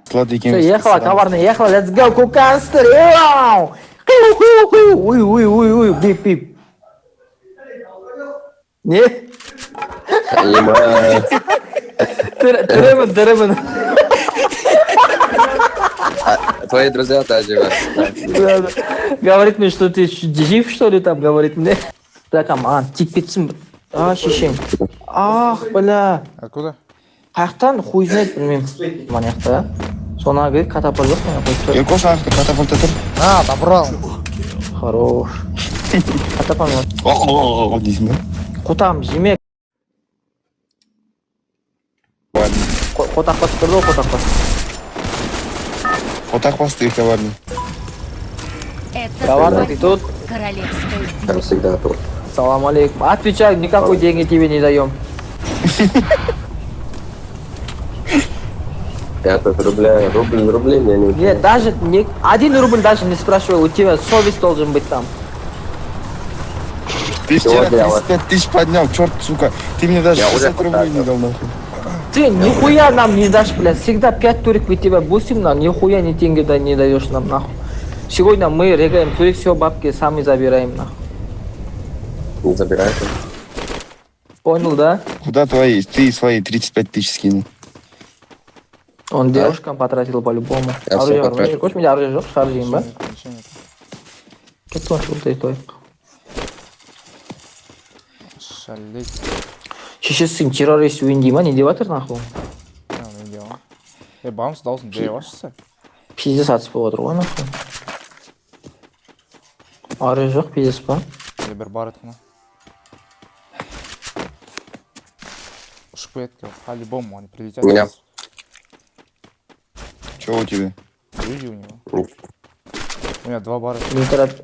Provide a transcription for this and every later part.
Слот екеуміз. Ехала, товарный, ехала, let's go, куканстер, ой, бип. Не? Тырымын. Твои друзья тоже. Говорит мне, что ты жив, что ли, там, говорит мне. Так, тип кетсін. Шешем. Ах, бля. Откуда? Қаяқтан хуй знает, білмеймін. Манияқта, Сона говорит, катапульт жоқ, мен қойып тұр. Еркош аяқта катапульта тұр. Добрал. Хорош. Катапульт. Дейсің ба? Қотам, жемек. Қотақ басып тұрды ғой, қотақ басып. Отак басты их товарный. Товарный, ты тут? Там всегда тут. Салам алейкум. Отвечай, никакой деньги тебе не даем. 5 рублей мне не... Нет, даже 1 рубль даже не спрашивай, у тебя совесть должен быть там. Ты вчера 35 тысяч поднял, черт, сука. Ты мне даже 60 рублей не дал, нахуй. Ты нихуя нам не дашь, блядь. Всегда 5 турик у тебя бусим нам, нихуя ни деньги не даешь нам, нахуй. Сегодня мы регаем турик, все бабки сами забираем, нахуй. Не забирай. Понял, да? Куда твои? Ты свои 35 тысяч скинул. Он девушкам потратил по-любому. Оружие, хочешь меня оружие жоқ, шаржим, ба? Кетті он шылтай той. Шалеть. Шешесің террорист өйіндей ма, не деп атыр, нахуй? Не делал. Бамс даусын дей башысы. Пиздес атыс болып отыр ғой, нахуй. Оружие жоқ, пиздес па? Бір бар еткен. Ұшып кетті, по-любому они прилетят. У меня. Чего у тебя? Люди у него. У меня 2 бара.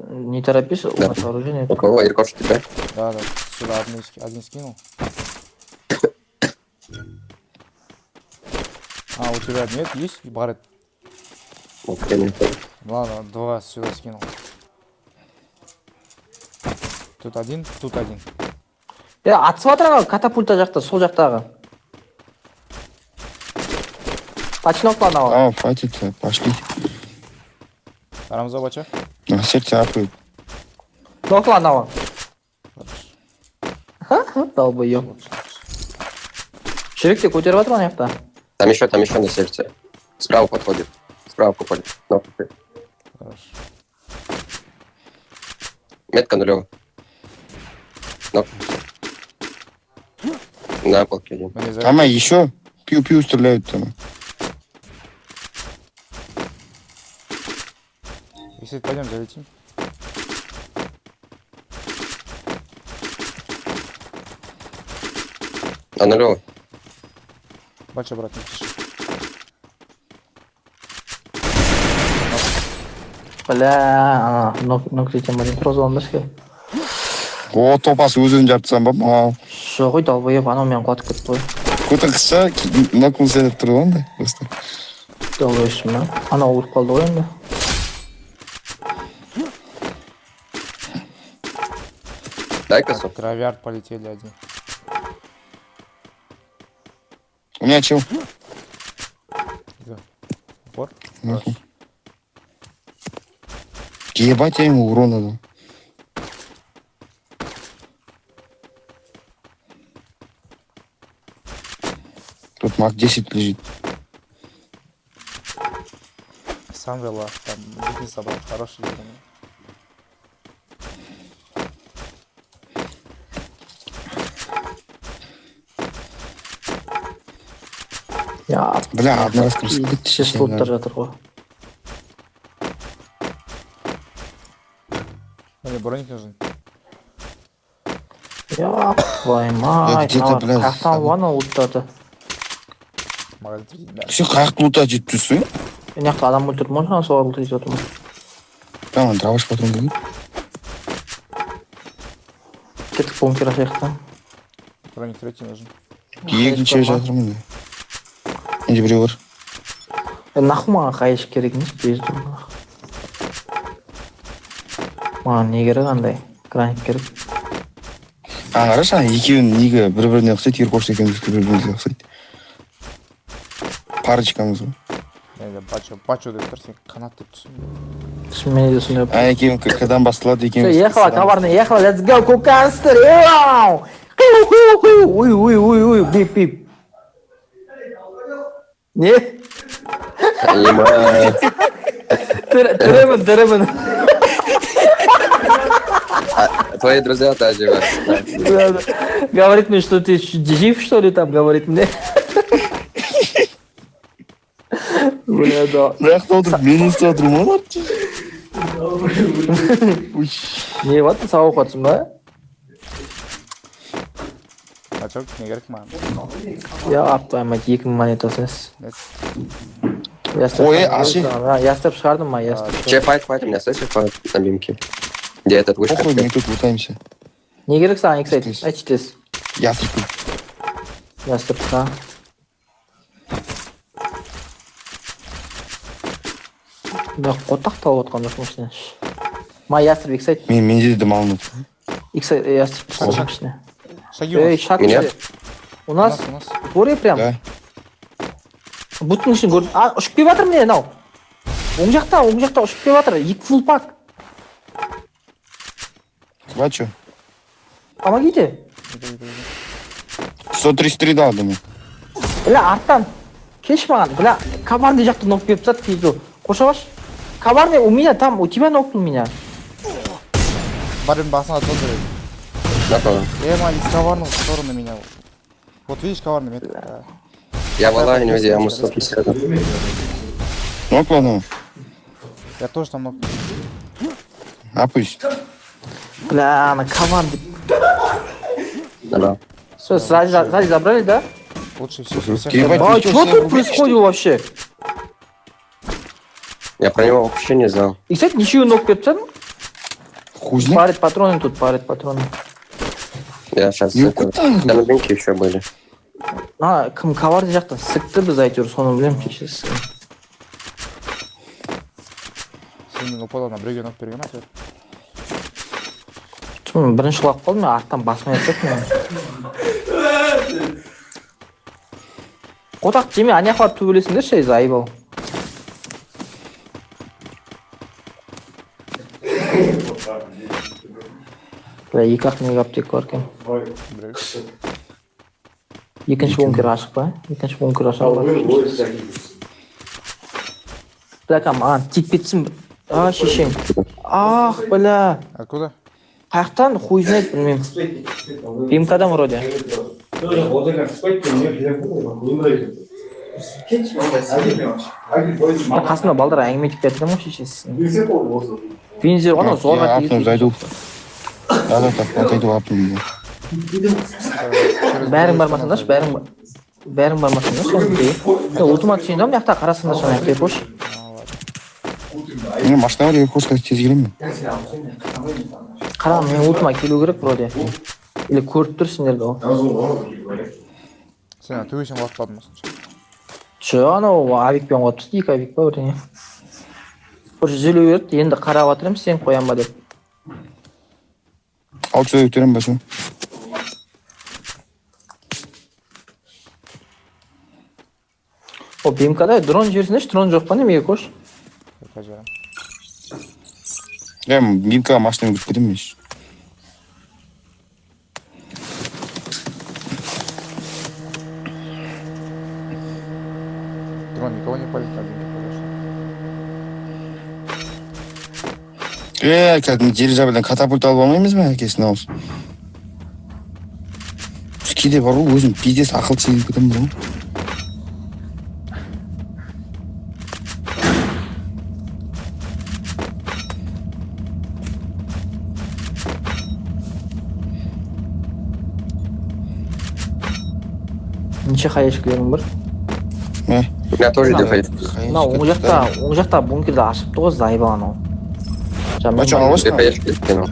Не торопись, у нас оружия нет. У кого? Иркош, у тебя? Да, сюда один скинул. У тебя нет? Есть барет? Ладно, 2 сюда скинул. Тут один. Атысып атыр ағы, катапульта жақта, сол жақтағы. Почнокла анау. Хватит, пошли. Арамза бача? Сердце апают. Нокла анау. Долбоёб. Жүректе көтеріп атыр ана жақта. Там еще на сердце. Справа подходит. Ну, Хорошо. метка нулевая. Ну. На полке один. Там еще пью стреляют там. Если пойдем, залетим. А нулевая. Бача, брат, не пиши. Бля, нокритем один прозалында ше. О, топасы өзін жартысам ба? Мау. Жоқ ғой, долбоёб, анау мен құлатып кетті ғой. Көтіңізші, нокнулся деп тұрды ғой андай. Долбоёбшым, ма? Анау ұрып қалды ғой енді. Дай-ка сок. Травярд полетели один. У меня чел. Упор? Ебать, я ему урона дал. Тут маг 10 лежит. Сам вела, там не собрал, хороший игрок. Бля, одна раз красиво. Ше слоттар жатыр ғой. Мне броник нужен. Твою мать, где-то, блядь, қаяқтан вана ұлттады. Все, как лутать жетпісің? Мен жақта адам өлтірді ма, жаңа солар ұлты жетіп отырмын. Там, дроваш патрон будет. Кеттік бункер ашаяқтан. Броник 3 нужен. Екінші жатырмын. Енді біреу бар. Нахуй маған қайыш керек емес, бездім. Маған не керек андай? Граник керек. Қарашы, екеуін неге бір-біріне ұқсайды, еркош екеуміз бір-біріне ұқсайды. Парочкамыз ғой. Бачу деп тұр, сен қанат деп тұрсың. Шынымен де түсініп. екеуің кадан басталады Все, екеуміз. ехала, коварный, ехала, let's go, куканстер, eww! Ой, бип. Не? Тырымын. Твои друзья тоже живут. Говорит мне, что ты жив, что ли, там, говорит мне. Бля, да. Жақта отырып мен естіп отырмын олар. Не, вот ты сауық отырсың ба? Жоқ, не керек маған. Я аптаймайды, 2000 монетасы. Ой, аши. Ястырып шығардым ма, ястырып. Че, файт, у меня слышишь, файт на бимке. Где этот вышка? Похуй, мы тут лутаемся. Не керек саған, кстати, айтшы тез. Ястреб. Ястырыпқа. Бірақ қотақ тауып отқан жоқпын ішіне. Ма ястырып, кстати. Менде де малынып. Ястырып тастадым ішіне. Шаги Эй, у шаг Меня? где? У нас нас. горе прям. Да. Бұттың ішін көрдім. Ұшып келіп жатыр міне, мынау. Оң жақта ұшып келіп жатыр. 2 фулл пак. Бачу. Помогите. 133 дал, думаю. Бля, арттан. Келші маған. Бля, коварный жақты нок беріп тастады, пизду. Қоршабаш. Коварный у меня там, у тебя нокнул меня. Барин басына толтырып. Готово. Мали, коварный в сторону меня. Вот видишь, коварный метод. Я в Аллахе не видел, я ему 150. Ну, ладно. Я тоже там ног. А пусть. Бля, она коварный. Да. Все, сзади забрали, да? Лучше все. Ебать, А ты чё, что все тут рубишь, происходит вообще? Я про него вообще не знал. И, кстати, ничего ног беріп тастадым. Хуй знает. Парит патроны тут, парит патроны. Я сейчас... Ну, куда? Да на бимке еще были. Кім коварный жақтан сікті біз әйтеуір, соны білемін шешесі. Сенің ұпадан біреуге ног берген ма? Бірінші құлап қалдым, мен арттан басмай жатсақ. Қотақ жеме, анаяққа төбелесіңдерші, заебал. Бля, 2-ақ мега аптека бар екен. Екінші бункер ашық па? Екінші бункер ашық па? Бля, маған тиіп кетсін. Шешең. Бля. Откуда? Қаяқтан хуй знает, білмеймін. БМК-дан вроде. Қасымда балдар әңгіме етіп кетті ма шешесі? Вензер ғана зорға Я апнув, зайду. Да, так, отойду, апнув. Бәрің бармасыңдаршы, бәрің бармасыңдаршы. Ултыма түсейін да, мына жақта қарасыңдаршы, ана жақта қош. Мен машина бар, екошқа тез келемін. Қара, мен ултыма келу керек вроде. Или көріп тұрсыңдерді ол. Сен төбесін қуатпадың ба? Анау авикпен қуатты, 2 авик па бірдеңе. Бір жүзелу берді, енді қарап жатырмын, сен қоям ба деп. Алып сөйлеп өтерем ба şu? О, БМК-да дрон жіберсіңдерші, дрон жоқ па немеге қош? Я мимка машинаны кіріп кетемін мен. Дрон никого не палит, один Кәдімгі дирижабльден катапульт алып алмаймыз ба әкесін ауыз? Кейде бар ғой, өзім пиздес ақыл сеніп кетемін ғой. Неше хаешкілерің бар? У меня тоже дефайт. Мынау оң жақта бункерді ашыпты ғой, заебал анау. Бачу, алып ашты? Дефайшки скинул.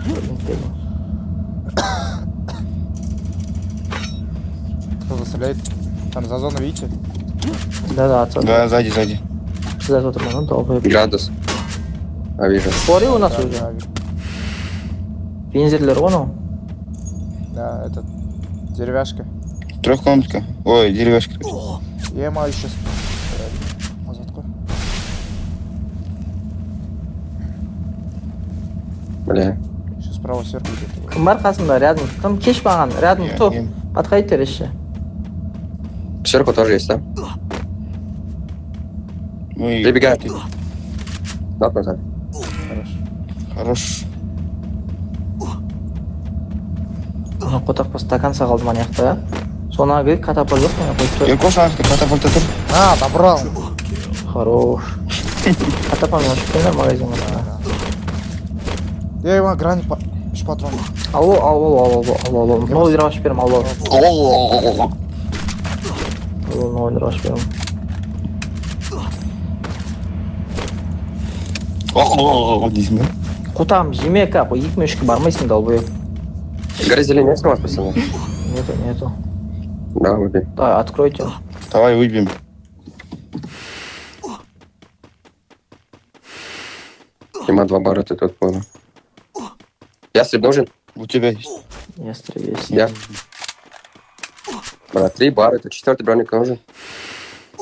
Кто-то стреляет. Там за зону, видите? Да, отсюда. Да, сзади. Сюда тут можно долго. Градус. А, вижу. Спори у нас уже. Бензерлер ғой анау. Да, этот... Деревяшка. Трехкомнатка. Ой, деревяшка. Ема еще... Назад қой. Бля. Еще справа сверху где-то. Кім бар қасымда, рядом? Кім кеш маған, рядом Я- кто? я- Подходите резче. Сверху тоже есть, да? Мы... Прибегай. Нок назад. Хорошо. Хорош. Ана қотақ па стакан сағалды мана яқта. Соны кіріп катапа жоқ мені қойып тұр. Еркош ақты катапульта тұр. А, добрал. Хорош. Катапа мен ашып қойыңдар магазинға. Я его грани по... Үш патрон. Алло. Новыйдыр ашып берем, алло. Новыйдыр ашып берем. Дейсің бе? Құтам жеме ка, қой 2-3 бармайсың долбоеб. Горы зелень есть у вас, пацаны? Нету. Да, выбей. Да, откройте. Давай выбьем. Има 2 бара, ты тут понял. Ястреб нужен? У тебя есть. Ястреб есть. Я. Брат, 3 бара, это 4-й броник нужен.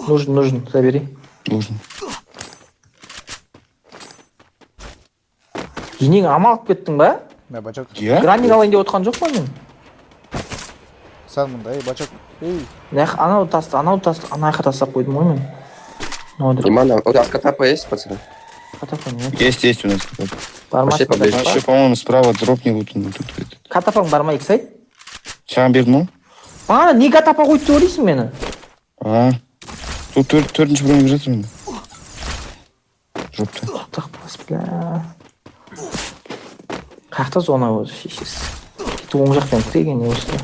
Нужен, забери. Нужно. Енең амал алып кеттің ба? Я бачок. Я? Гранник алайын деп отқан жоқ па мен? Сән мұнда, ей, бачок. Ей. Анау тасты, ана жаққа тастап қойдым ғой мен. Новыйдыр. Имана, у вас катапа есть, пацаны? Катапаң нет. Есть у нас. Вообще Бармайсың. поближе. А еще, по-моему, справа дроп не вот тут. Катапаң барма Иксайд? Саған бердім ау? Бана не катапа қойды деп ойлайсың мені? А. Тут төртінші бронник жатыр енді. Дропта. Құттық бас, бля. Қақта зона өзі шешесіз. Кеті оң жақтан кіреген не осы.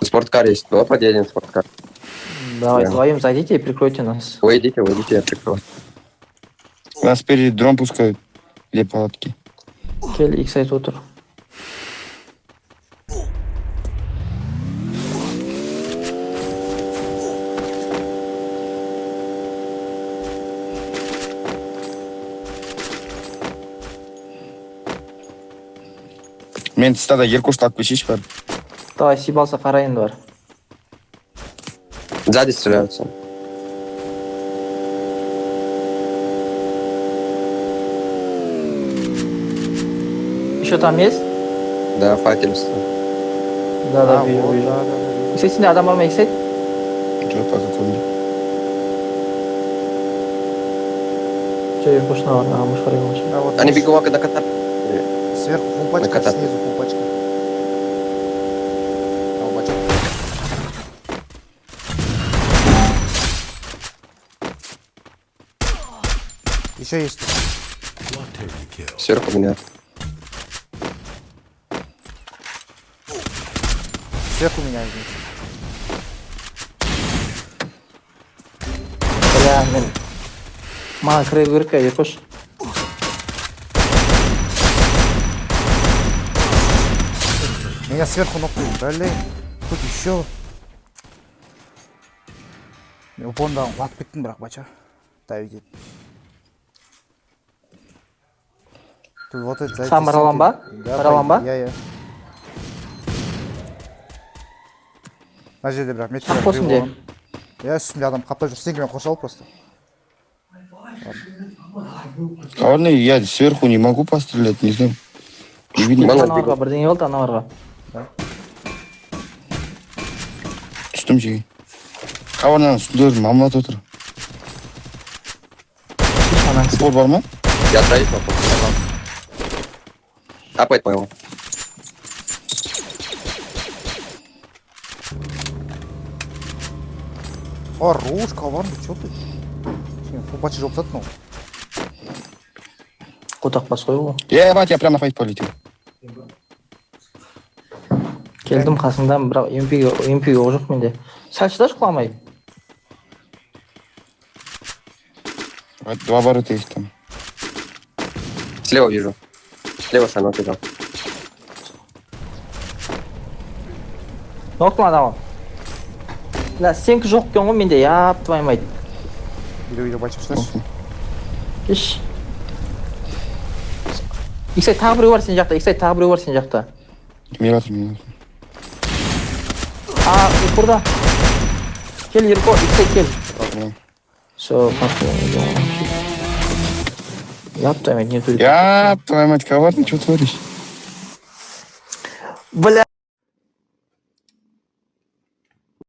Спорткар есть. Давай поделим спорткар. Давай, Да. вдвоем зайдите и прикройте нас. Вы идите, я прикрою. Нас спереди дрон пускают. Где палатки? Кел, Иксайд отыр. Мен тыста да Еркошты алып кетшейші бар. Давай, сибалса қарайын бар. Сзади стреляются. Еще там есть? Да, факельство. Да, А, вижу, вот, вижу. да, да. Иксайд сенде адам бар ма, Иксайд? Жоқ, пока көрмеймін. Че, Еркошына бар, мыш бар емаш. А вот Они здесь бегут до кота. Сверху фул пачка, Накатать. снизу фул пачка. А, бачок. Еще есть. Сверху меня. Сверху меня один. Бля, мен... Маған кіре көрік ка, Еркош. Меня сверху нокнул. Блин. Тут еще. Мен упордан құлатып кеттім бірақ бача. Давид ет. Тут вот это Сам баралан ба? Баралан ба? Я. Мына жерде бірақ метр. Сақ болсын де. Я үстінде адам қаптап жүр. Сенімен қоршалып просто. Ладно, я сверху не могу пострелять, не знаю. Не видно. Мана Анаварға бірдеңе болды, анаварға. Түстім жеге. Қабарынан үстінде мамлат отыр. Спор бар ма? Я троих попал. Апает моего. Хорош, коварный, чё ты? Фул пачка жоп саттың ғой. Қотақ бас қой ғой. Ебать, я прям на файт полетел. Келдім қасыңдан, бірақ емпиге оқ жоқ менде. Сәл шыдашы құламай. Два барыта есть там. Слева вижу. Слева шанок идет. Ноқтың адамы. Ля, сенікі жоқ екен ғой менде, яп, тваймайды. Үйде бачка шыдашы. Кеш. Иксайд тағы біреу бар сен жақта, Иксайд тағы біреу бар сен жақта. Миратор. А, упырда. Кел, Ерко, Иксайд кел. Ладно. Все, пошел. Ёб твою мать, не турик. Я, твою мать, коварный, что творишь? Бля.